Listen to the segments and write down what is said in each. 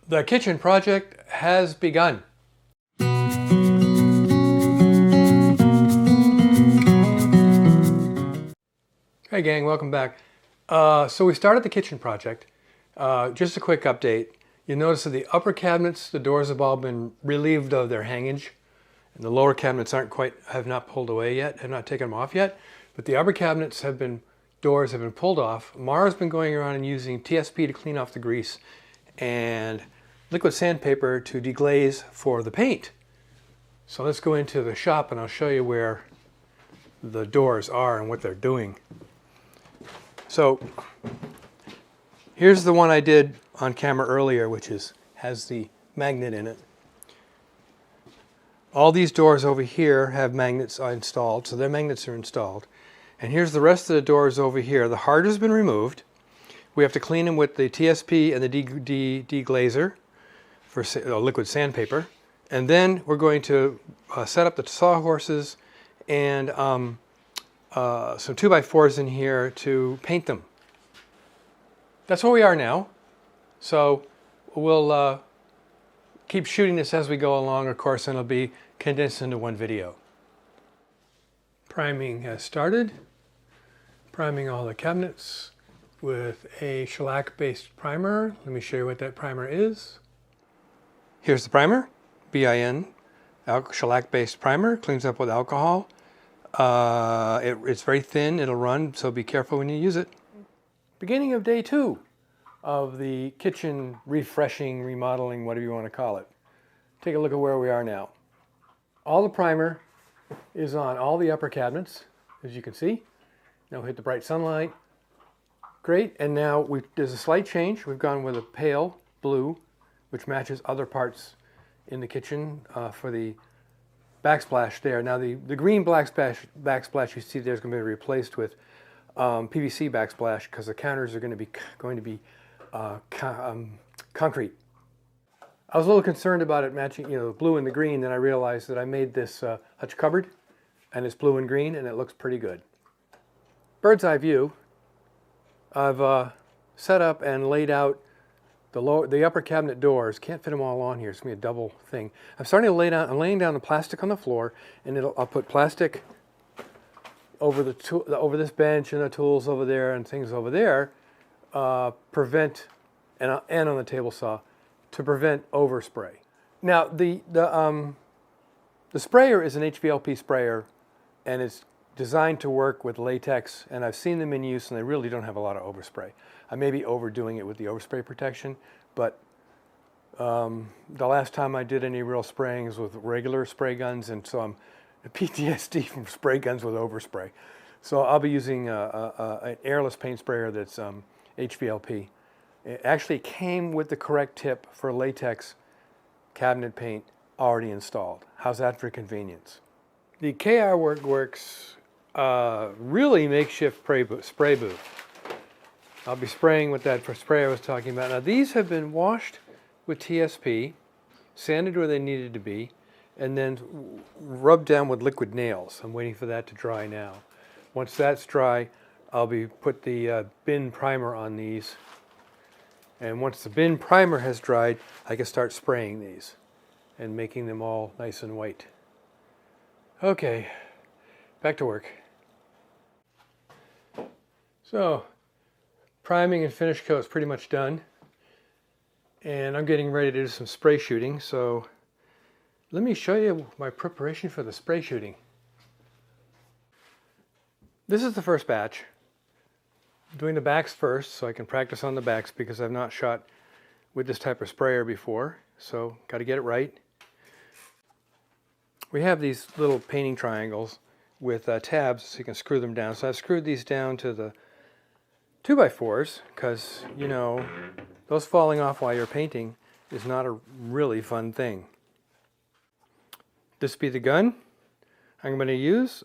The kitchen project has begun. Hey gang, welcome back. So we started the kitchen project. Just a quick update. You notice that the upper cabinets, the doors have all been relieved of their hangage. And the lower cabinets have not pulled away yet, have not taken them off yet. But the upper cabinets doors have been pulled off. Mara's been going around and using TSP to clean off the grease and liquid sandpaper to deglaze for the paint. So let's go into the shop and I'll show you where the doors are and what they're doing. So here's the one I did on camera earlier, which has the magnet in it. All these doors over here have magnets installed, so their magnets are installed. And here's the rest of the doors over here. The hard has been removed. We have to clean them with the TSP and the deglazer for liquid sandpaper. And then we're going to set up the sawhorses and some 2x4s in here to paint them. That's where we are now. So we'll keep shooting this as we go along, of course, and it'll be condensed into one video. Priming has started. Priming all the cabinets with a shellac-based primer. Let me show you what that primer is. Here's the primer, BIN, shellac-based primer, cleans up with alcohol. It's very thin, it'll run, so be careful when you use it. Beginning of day 2 of the kitchen refreshing, remodeling, whatever you want to call it. Take a look at where we are now. All the primer is on all the upper cabinets, as you can see. Now hit the bright sunlight. Great, and now there's a slight change. We've gone with a pale blue, which matches other parts in the kitchen for the backsplash there. Now the green backsplash you see there is going to be replaced with PVC backsplash because the counters are going to be concrete. I was a little concerned about it matching, the blue and the green. Then I realized that I made this hutch cupboard, and it's blue and green, and it looks pretty good. Bird's eye view. I've set up and laid out the upper cabinet doors. Can't fit them all on here. It's gonna be a double thing. I'm starting to lay down. I'm laying down the plastic on the floor, and I'll put plastic over over this bench and the tools over there and things over there, and on the table saw to prevent overspray. Now the sprayer is an HVLP sprayer, and it's designed to work with latex, and I've seen them in use, and they really don't have a lot of overspray. I may be overdoing it with the overspray protection, but the last time I did any real spraying was with regular spray guns, and so I'm PTSD from spray guns with overspray. So I'll be using an airless paint sprayer that's HVLP. It actually came with the correct tip for latex cabinet paint already installed. How's that for convenience? The KR Works really makeshift spray booth. I'll be spraying with that spray I was talking about. Now these have been washed with TSP, sanded where they needed to be, and then rubbed down with liquid nails. I'm waiting for that to dry now. Once that's dry, I'll put the bin primer on these. And once the bin primer has dried, I can start spraying these and making them all nice and white. Okay, back to work. So, priming and finish coat is pretty much done. And I'm getting ready to do some spray shooting. So, let me show you my preparation for the spray shooting. This is the first batch. I'm doing the backs first so I can practice on the backs because I've not shot with this type of sprayer before. So, got to get it right. We have these little painting triangles with tabs so you can screw them down. So I've screwed these down to the 2x4s because, those falling off while you're painting is not a really fun thing. This be the gun I'm going to use.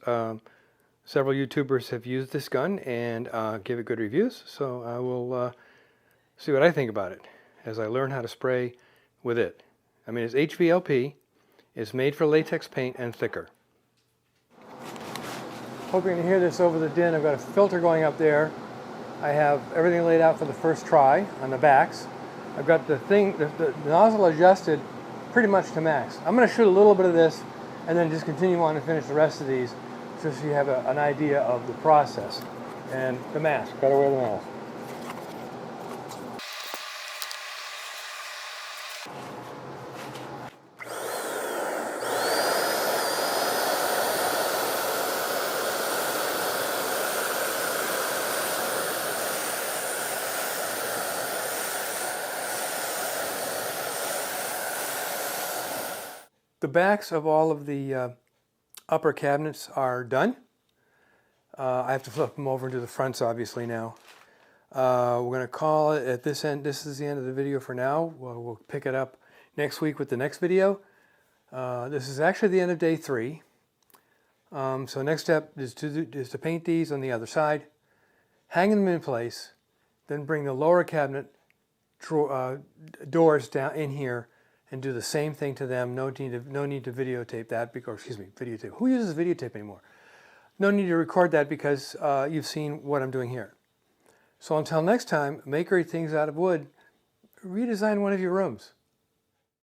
Several YouTubers have used this gun and give it good reviews. So I will see what I think about it as I learn how to spray with it. I mean, it's HVLP. It's made for latex paint and thicker. Hope you're going to hear this over the din. I've got a filter going up there. I have everything laid out for the first try on the backs. I've got the nozzle adjusted pretty much to max. I'm going to shoot a little bit of this and then just continue on and finish the rest of these just so you have an idea of the process. And the mask, gotta wear the mask. The backs of all of the upper cabinets are done. I have to flip them over to the fronts obviously now. We're going to call it at this end. This is the end of the video for now. We'll pick it up next week with the next video. This is actually the end of day 3. So next step is to paint these on the other side, hang them in place, then bring the lower cabinet doors down in here and do the same thing to them. No need to videotape that because, excuse me, videotape. Who uses videotape anymore? No need to record that because you've seen what I'm doing here. So until next time, make great things out of wood. Redesign one of your rooms.